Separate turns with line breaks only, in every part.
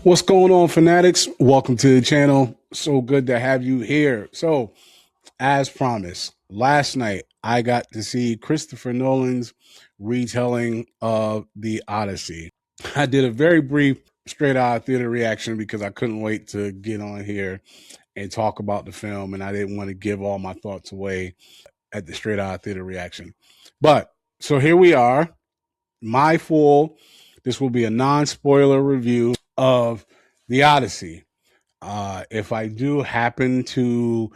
What's going on, fanatics? Welcome to the channel. So good to have you here. So, as promised, last night I got to see Christopher Nolan's retelling of the Odyssey. I did a very brief straight out theater reaction because I couldn't wait to get on here and talk about the film, and I didn't want to give all my thoughts away at the straight out theater reaction. But so here we are. This will be a non-spoiler review of the Odyssey. If I do happen to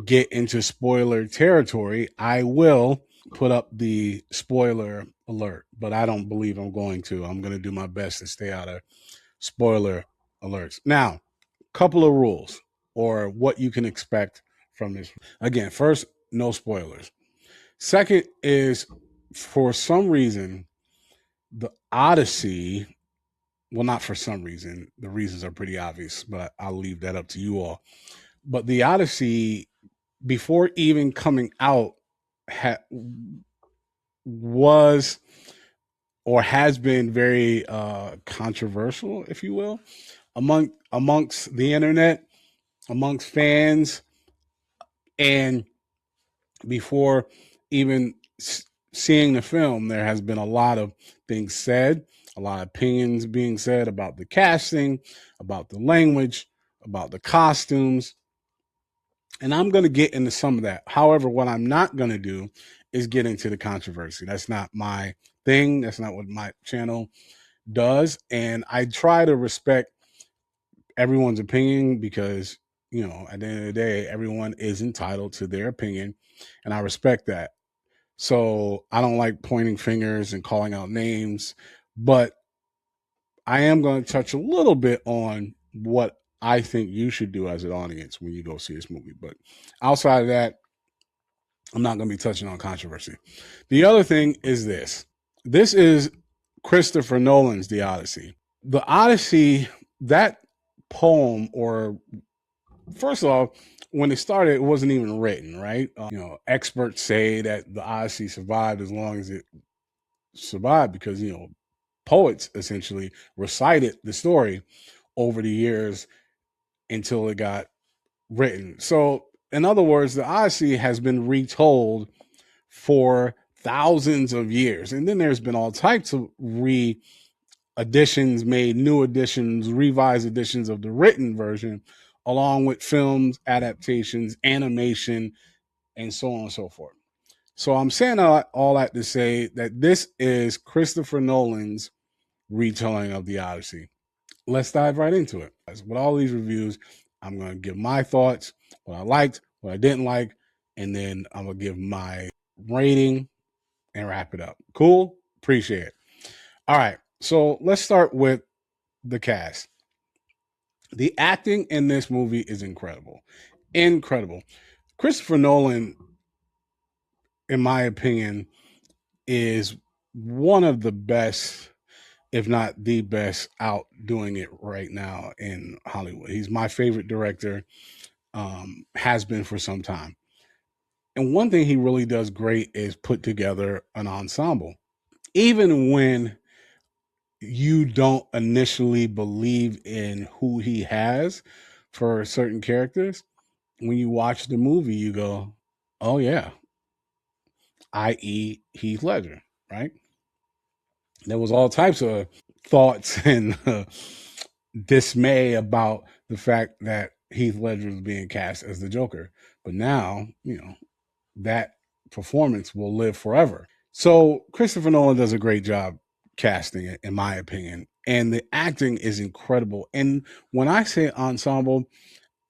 get into spoiler territory, I will put up the spoiler alert, but I don't believe I'm going to. I'm going to do my best to stay out of spoiler alerts. Now, couple of rules or what you can expect from this. Again, first, no spoilers. Second is, for some reason, the Odyssey, well, not for some reason, the reasons are pretty obvious, but I'll leave that up to you all. But the Odyssey, before even coming out, was or has been very controversial, if you will, amongst the internet, amongst fans, and before even seeing the film, there has been a lot of things said, a lot of opinions being said about the casting, about the language, about the costumes. And I'm going to get into some of that. However, what I'm not going to do is get into the controversy. That's not my thing. That's not what my channel does. And I try to respect everyone's opinion because, at the end of the day, everyone is entitled to their opinion. And I respect that. So I don't like pointing fingers and calling out names, but I am going to touch a little bit on what I think you should do as an audience when you go see this movie. But outside of that, I'm not going to be touching on controversy. The other thing is this. This is Christopher Nolan's The Odyssey. The Odyssey, that poem, or first of all, when it started, it wasn't even written, right? Experts say that the Odyssey survived as long as it survived because, poets essentially recited the story over the years until it got written. So, in other words, the Odyssey has been retold for thousands of years. And then there's been all types of additions made, new editions, revised editions of the written version, along with films, adaptations, animation, and so on and so forth. So I'm saying all that to say that this is Christopher Nolan's retelling of the Odyssey. Let's dive right into it. With all these reviews, I'm going to give my thoughts, what I liked, what I didn't like, and then I'm going to give my rating and wrap it up. Cool? Appreciate it. All right. So let's start with the cast. The acting in this movie is incredible. Incredible. Christopher Nolan, in my opinion, is one of the best, if not the best, out doing it right now in Hollywood. He's my favorite director, has been for some time. And one thing he really does great is put together an ensemble. Even when you don't initially believe in who he has for certain characters, when you watch the movie, you go, oh, yeah, i.e., Heath Ledger, right? There was all types of thoughts and dismay about the fact that Heath Ledger was being cast as the Joker. But now, that performance will live forever. So Christopher Nolan does a great job casting it, in my opinion. And the acting is incredible. And when I say ensemble,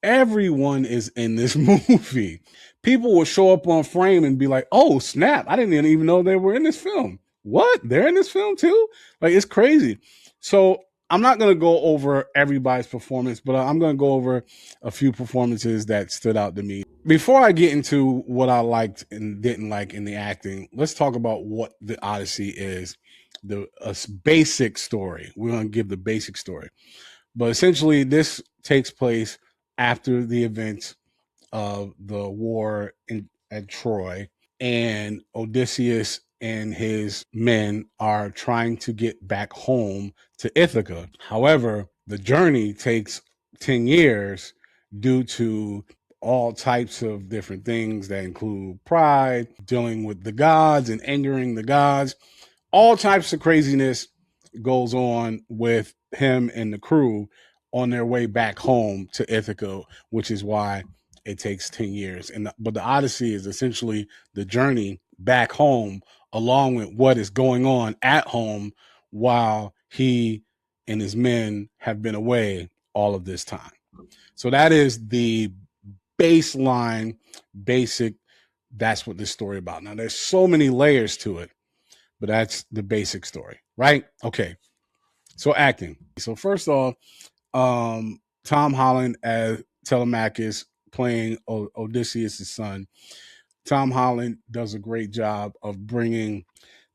everyone is in this movie. People will show up on frame and be like, oh, snap, I didn't even know they were in this film. What? They're in this film too? Like, it's crazy. So I'm not going to go over everybody's performance, but I'm going to go over a few performances that stood out to me. Before I get into what I liked and didn't like in the acting, let's talk about what the Odyssey is. A basic story. We're going to give the basic story. But essentially, this takes place after the events of the war at Troy, and Odysseus and his men are trying to get back home to Ithaca. However, The journey takes 10 years due to all types of different things that include pride, dealing with the gods and angering the gods. All types of craziness goes on with him and the crew on their way back home to Ithaca, which is why it takes 10 years. But the Odyssey is essentially the journey back home along with what is going on at home while he and his men have been away all of this time. So that is the baseline, basic. That's what this story about. Now, there's so many layers to it, but that's the basic story, right? Okay. So acting. So first off, Tom Holland as Telemachus playing Odysseus' son. Tom Holland does a great job of bringing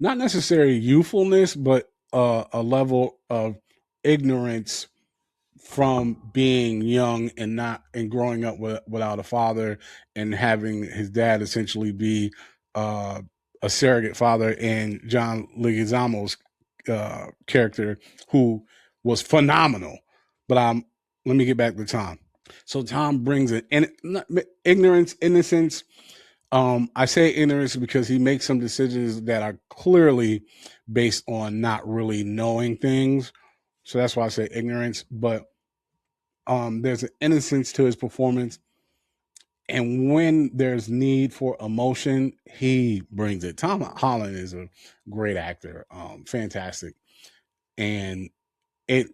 not necessarily youthfulness, but a level of ignorance from being young and not and growing up without a father and having his dad essentially be uh, a surrogate father and John Leguizamo's character who was phenomenal. But let me get back to Tom. So Tom brings an ignorance, innocence. I say ignorance because he makes some decisions that are clearly based on not really knowing things. So that's why I say ignorance. But there's an innocence to his performance, and when there's need for emotion, he brings it. Tom Holland is a great actor, fantastic, and it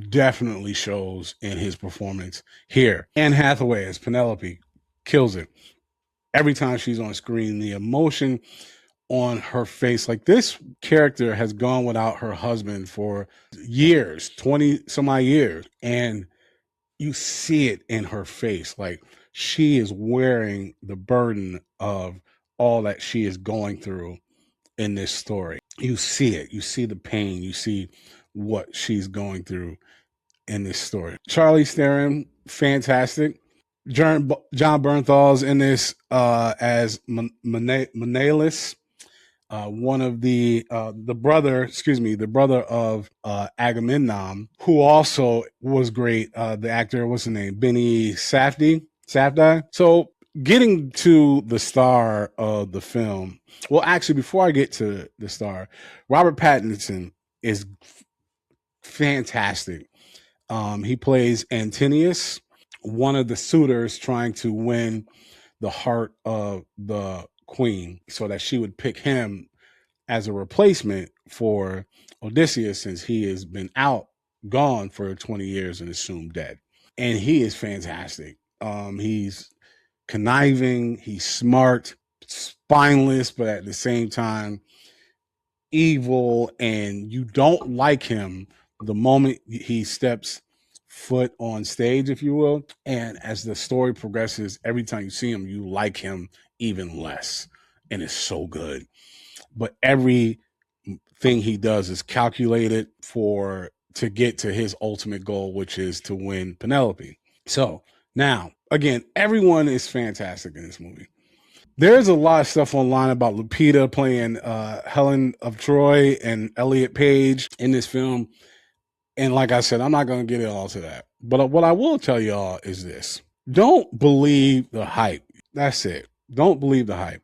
definitely shows in his performance here. Anne Hathaway as Penelope kills it every time she's on screen. The emotion on her face, like this character has gone without her husband for years, 20 some odd years, and you see it in her face. Like she is wearing the burden of all that she is going through in this story. You see it. You see the pain. You see what she's going through in this story. Charlize Theron, fantastic. John Bernthal's in this as Menelaus, one of the brother, the brother of Agamemnon, who also was great. The actor, what's his name, Benny Safdie. So getting to the star of the film. Well, actually, before I get to the star, Robert Pattinson is fantastic. He plays Antinius, one of the suitors trying to win the heart of the queen so that she would pick him as a replacement for Odysseus since he has been gone for 20 years and assumed dead. And he is fantastic. He's conniving, he's smart, spineless, but at the same time, evil. And you don't like him the moment he steps foot on stage, if you will. And as the story progresses, every time you see him, you like him even less. And it's so good. But every thing he does is calculated to get to his ultimate goal, which is to win Penelope. So now, again, everyone is fantastic in this movie. There's a lot of stuff online about Lupita playing Helen of Troy and Elliot Page in this film. And like I said, I'm not going to get all to that. But what I will tell y'all is this. Don't believe the hype. That's it. Don't believe the hype.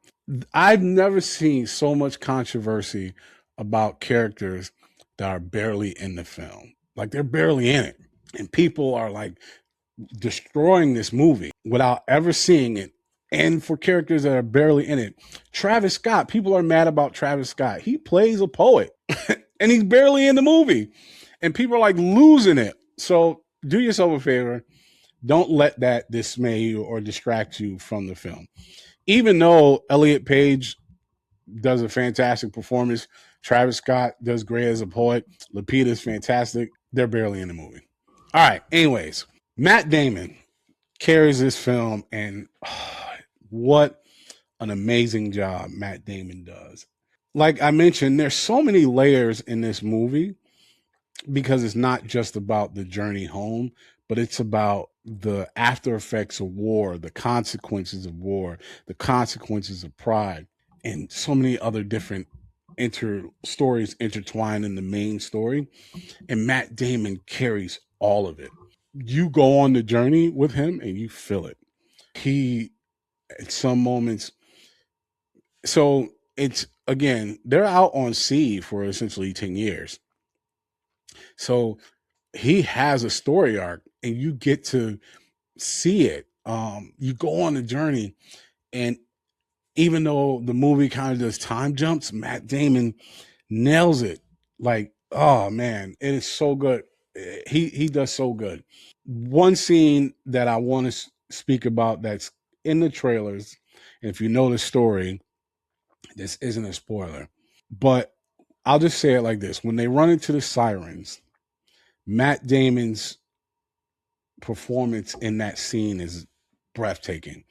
I've never seen so much controversy about characters that are barely in the film. Like they're barely in it. And people are like destroying this movie without ever seeing it. And for characters that are barely in it, Travis Scott, people are mad about Travis Scott. He plays a poet and he's barely in the movie. And people are like losing it. So do yourself a favor. Don't let that dismay you or distract you from the film. Even though Elliot Page does a fantastic performance, Travis Scott does great as a poet, Lupita is fantastic, they're barely in the movie. All right, anyways, Matt Damon carries this film, and what an amazing job Matt Damon does. Like I mentioned, there's so many layers in this movie because it's not just about the journey home, but it's about the after effects of war, the consequences of war, the consequences of pride, and so many other different stories intertwined in the main story. And Matt Damon carries all of it. You go on the journey with him and you feel it. He, at some moments, so it's again, they're out on sea for essentially 10 years. So he has a story arc and you get to see it. You go on the journey, and even though the movie kind of does time jumps, Matt Damon nails it. Like, oh man, it is so good. He does so good. One scene that I want to speak about that's in the trailers, and if you know the story, this isn't a spoiler, but I'll just say it like this: when they run into the sirens, Matt Damon's performance in that scene is breathtaking.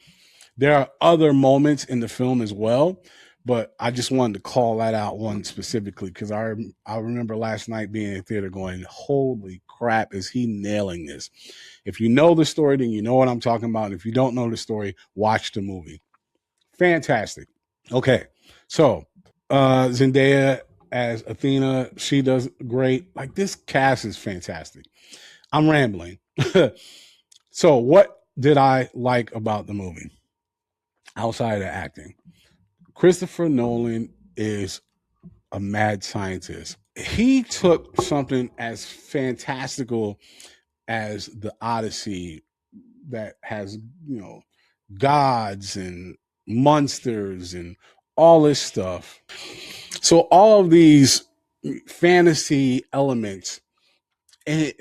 There are other moments in the film as well, but I just wanted to call that out one specifically because I remember last night being in the theater going, "Holy crap, is he nailing this?" If you know the story, then you know what I'm talking about. If you don't know the story, watch the movie. Fantastic. Okay, so Zendaya as Athena, she does great. Like this cast is fantastic. I'm rambling. So, what did I like about the movie outside of the acting? Christopher Nolan is a mad scientist. He took something as fantastical as the Odyssey that has, you know, gods and monsters and all this stuff. So all of these fantasy elements, and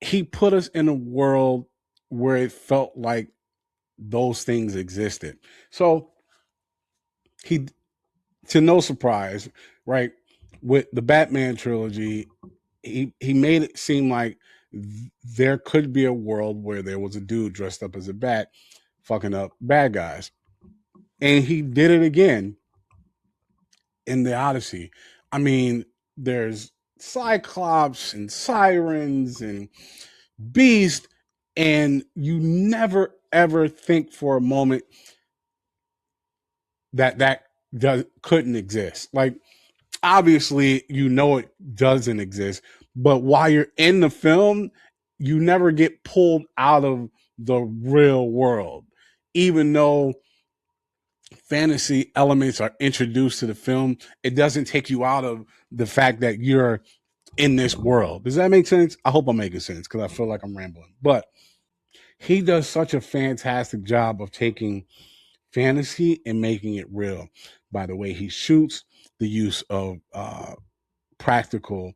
he put us in a world where it felt like those things existed. So he, to no surprise, right, with the Batman trilogy, he made it seem like there could be a world where there was a dude dressed up as a bat fucking up bad guys. And he did it again in the Odyssey. I mean, there's Cyclops and sirens and Beast, and you never ever think for a moment that couldn't exist. Like obviously, you know it doesn't exist, but while you're in the film, you never get pulled out of the real world, even though fantasy elements are introduced to the film. It doesn't take you out of the fact that you're in this world. Does that make sense? I hope I'm making sense because I feel like I'm rambling. But he does such a fantastic job of taking fantasy and making it real by the way he shoots, the use of practical,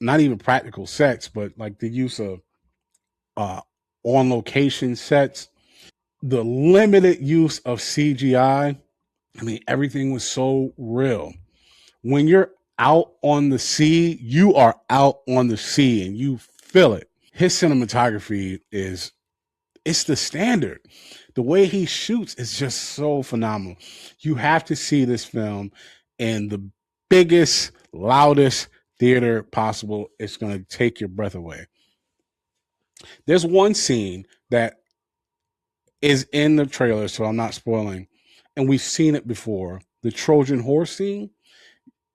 not even practical sets, but like the use of uh, on location sets, the limited use of CGI. I mean, everything was so real. When you're out on the sea, you are out on the sea and you feel it. His cinematography is, it's the standard. The way he shoots is just so phenomenal. You have to see this film in the biggest, loudest theater possible. It's going to take your breath away. There's one scene that is in the trailer, so I'm not spoiling, and we've seen it before. The Trojan horse scene.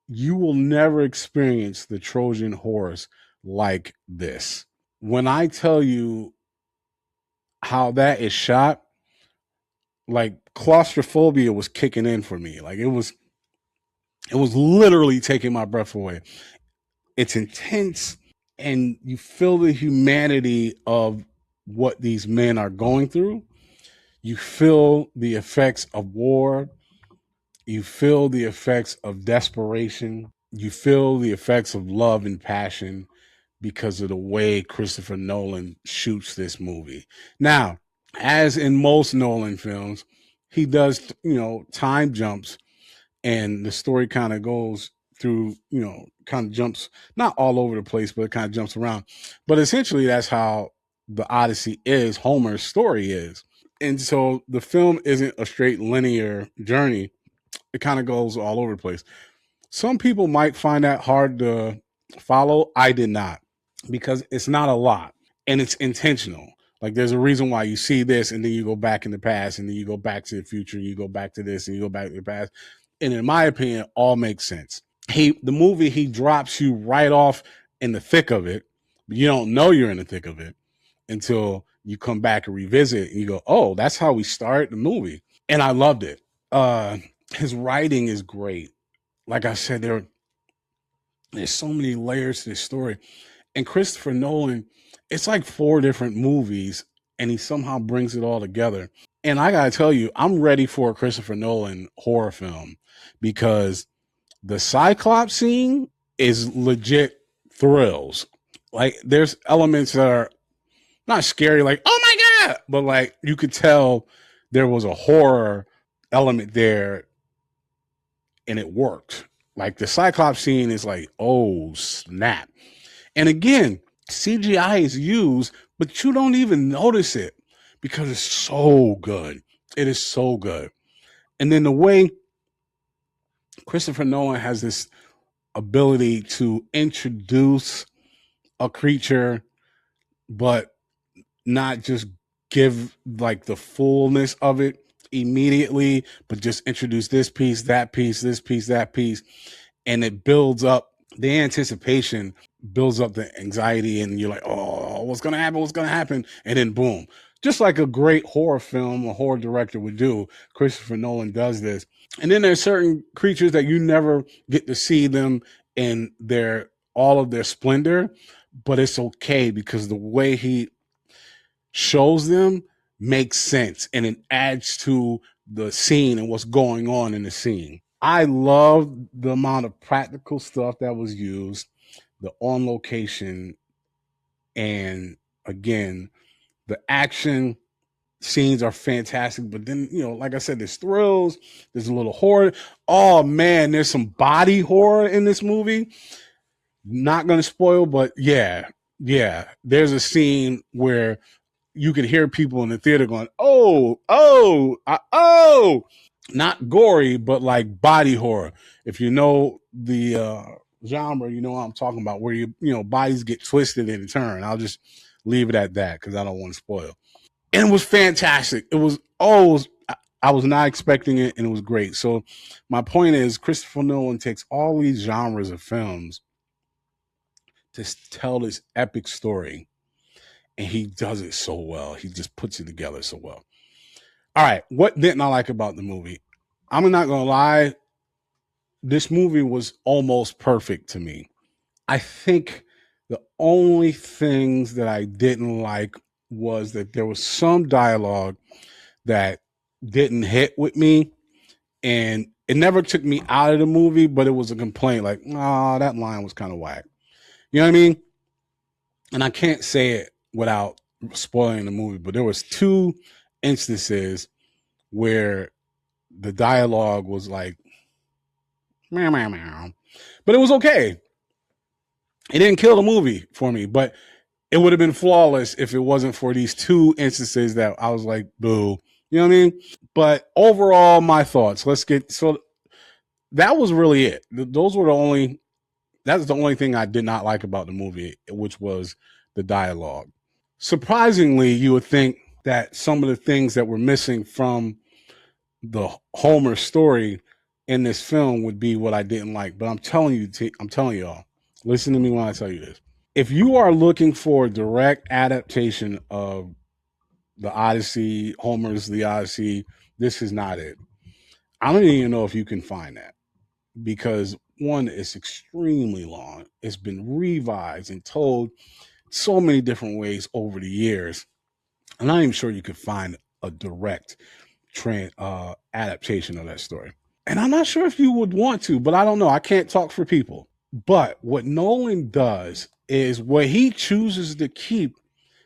You will never experience the Trojan horse like this. When I tell you how that is shot, like claustrophobia was kicking in for me. Like it was literally taking my breath away. It's intense and you feel the humanity of what these men are going through. You feel the effects of war. You feel the effects of desperation. You feel the effects of love and passion because of the way Christopher Nolan shoots this movie. Now, as in most Nolan films, he does, you know, time jumps and the story kind of goes through, you know, kind of jumps not all over the place, but it kind of jumps around. But essentially, that's how the Odyssey is, Homer's story is. And so the film isn't a straight linear journey. It kind of goes all over the place. Some people might find that hard to follow. I did not because it's not a lot and it's intentional. Like there's a reason why you see this and then you go back in the past and then you go back to the future, you go back to this and you go back to the past. And in my opinion, all makes sense. The movie, he drops you right off in the thick of it, But you don't know you're in the thick of it until you come back and revisit and you go, oh, that's how we start the movie. And I loved it. Uh, his writing is great. Like I said, there's so many layers to this story. And Christopher Nolan, it's like four different movies, and he somehow brings it all together. And I gotta tell you, I'm ready for a Christopher Nolan horror film because the Cyclops scene is legit thrills. Like there's elements that are not scary, like, oh my God, but like you could tell there was a horror element there and it worked. Like the Cyclops scene is like, oh snap. And again, CGI is used, but you don't even notice it because it's so good. It is so good. And then the way Christopher Nolan has this ability to introduce a creature, but not just give like the fullness of it immediately, but just introduce this piece, that piece, this piece, that piece. And it builds up the anticipation, builds up the anxiety, and you're like, oh, what's going to happen? What's going to happen? And then boom. Just like a great horror film, a horror director would do, Christopher Nolan does this. And then there's certain creatures that you never get to see them in their all of their splendor, but it's okay because the way he shows them makes sense and it adds to the scene and what's going on in the scene. I love the amount of practical stuff that was used, the on location, and again, the action scenes are fantastic. But then, like I said, there's thrills, there's a little horror. Oh man, there's some body horror in this movie. Not going to spoil, but yeah. There's a scene where you could hear people in the theater going, oh, not gory, but like body horror. If you know the genre, you know what I'm talking about, where bodies get twisted and turned. I'll just leave it at that because I don't want to spoil. And it was fantastic. It was I was not expecting it, and it was great. So my point is, Christopher Nolan takes all these genres of films to tell this epic story, and he does it so well. He just puts it together so well. All right, what didn't I like about the movie? I'm not gonna lie, this movie was almost perfect to me. I think the only things that I didn't like was that there was some dialogue that didn't hit with me, and it never took me out of the movie, but it was a complaint like, nah, that line was kind of whack. You know what I mean? And I can't say it without spoiling the movie, but there was two instances where the dialogue was like meow meow meow, but it was okay. It didn't kill the movie for me, but it would have been flawless if it wasn't for these two instances that I was like, boo. You know what I mean? But overall, my thoughts. So that was really it. That's the only thing I did not like about the movie, which was the dialogue. Surprisingly, you would think that some of the things that were missing from the Homer story in this film would be what I didn't like. But I'm telling y'all, listen to me when I tell you this. If you are looking for a direct adaptation of the Odyssey, Homer's The Odyssey, this is not it. I don't even know if you can find that because one, it's extremely long. It's been revised and told so many different ways over the years. I'm not even sure you could find a direct adaptation of that story. And I'm not sure if you would want to, but I don't know. I can't talk for people. But what Nolan does is what he chooses to keep,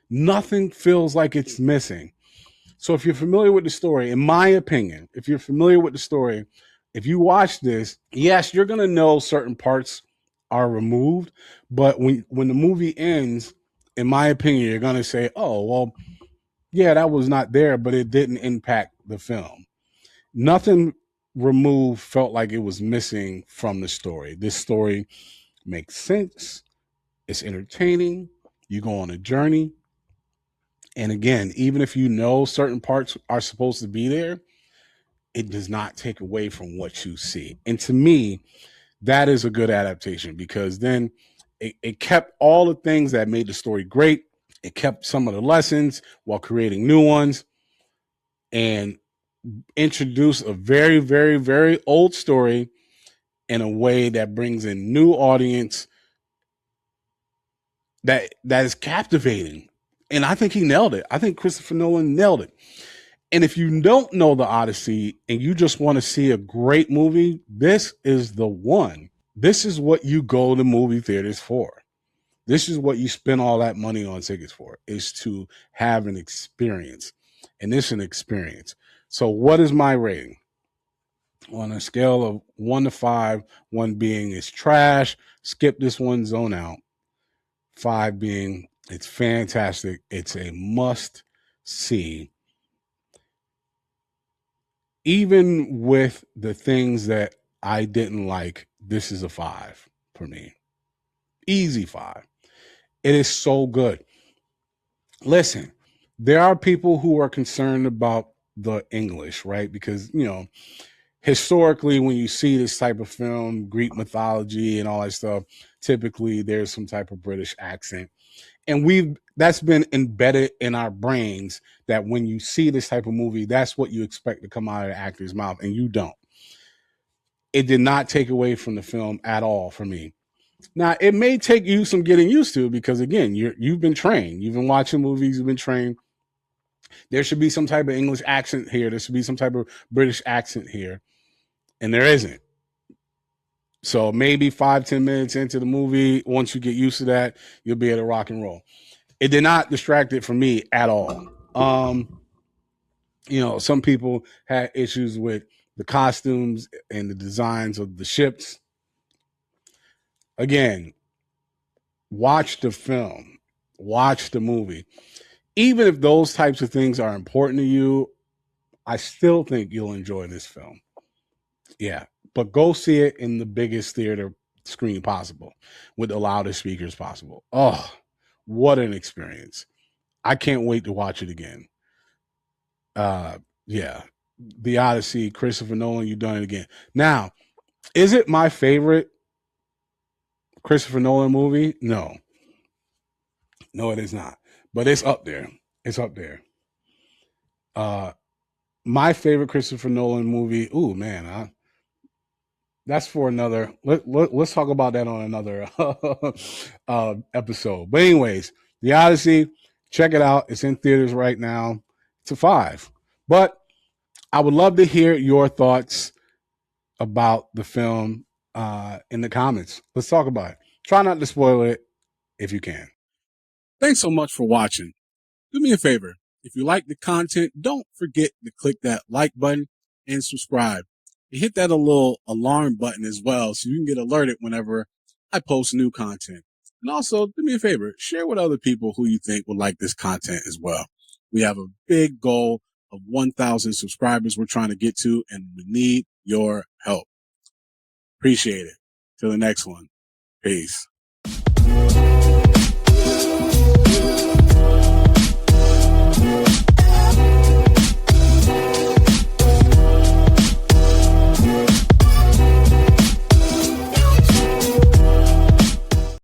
nothing feels like it's missing. So if you're familiar with the story, in my opinion, if you're familiar with the story, if you watch this, yes, you're going to know certain parts are removed. But when the movie ends, in my opinion, you're going to say, oh, well, yeah, that was not there, but it didn't impact the film. Nothing removed felt like it was missing from the story. This story makes sense. It's entertaining. You go on a journey. And again, even if you know certain parts are supposed to be there, it does not take away from what you see. And to me, that is a good adaptation because then It kept all the things that made the story great. It kept some of the lessons while creating new ones, and introduced a very, very, very old story in a way that brings in new audience that is captivating. And I think he nailed it. I think Christopher Nolan nailed it. And if you don't know the Odyssey and you just want to see a great movie, this is the one. This is what you go to movie theaters for. This is what you spend all that money on tickets for, is to have an experience. And this is an experience. So what is my rating? On a scale of 1 to 5, 1 being it's trash, skip this one, zone out. 5 being it's fantastic. It's a must see. Even with the things that I didn't like, this is a 5 for me. Easy 5. It is so good. Listen, there are people who are concerned about the English, right? Because, historically, when you see this type of film, Greek mythology and all that stuff, typically there's some type of British accent. And that's been embedded in our brains that when you see this type of movie, that's what you expect to come out of the actor's mouth, and you don't. It did not take away from the film at all for me. Now, it may take you some getting used to, because again, you've been trained. You've been watching movies, you've been trained. There should be some type of English accent here. There should be some type of British accent here. And there isn't. So maybe 5-10 minutes into the movie, once you get used to that, you'll be able to rock and roll. It did not distract it from me at all. Some people had issues with the costumes and the designs of the ships. Again, watch the film, watch the movie. Even if those types of things are important to you, I still think you'll enjoy this film. Yeah, but go see it in the biggest theater screen possible with the loudest speakers possible. Oh, what an experience. I can't wait to watch it again. Yeah, The Odyssey, Christopher Nolan, you've done it again. Now, is it my favorite Christopher Nolan movie? No, it is not. But it's up there. It's up there. Uh, my favorite Christopher Nolan movie. Ooh, man, that's for another. Let's talk about that on another episode. But anyways, The Odyssey, check it out. It's in theaters right now. It's a 5. But I would love to hear your thoughts about the film in the comments. Let's talk about it. Try not to spoil it if you can. Thanks so much for watching. Do me a favor. If you like the content, don't forget to click that like button and subscribe. And hit that little alarm button as well so you can get alerted whenever I post new content. And also, do me a favor, share with other people who you think would like this content as well. We have a big goal of 1,000 subscribers we're trying to get to, and we need your help. Appreciate it. Till the next one. Peace.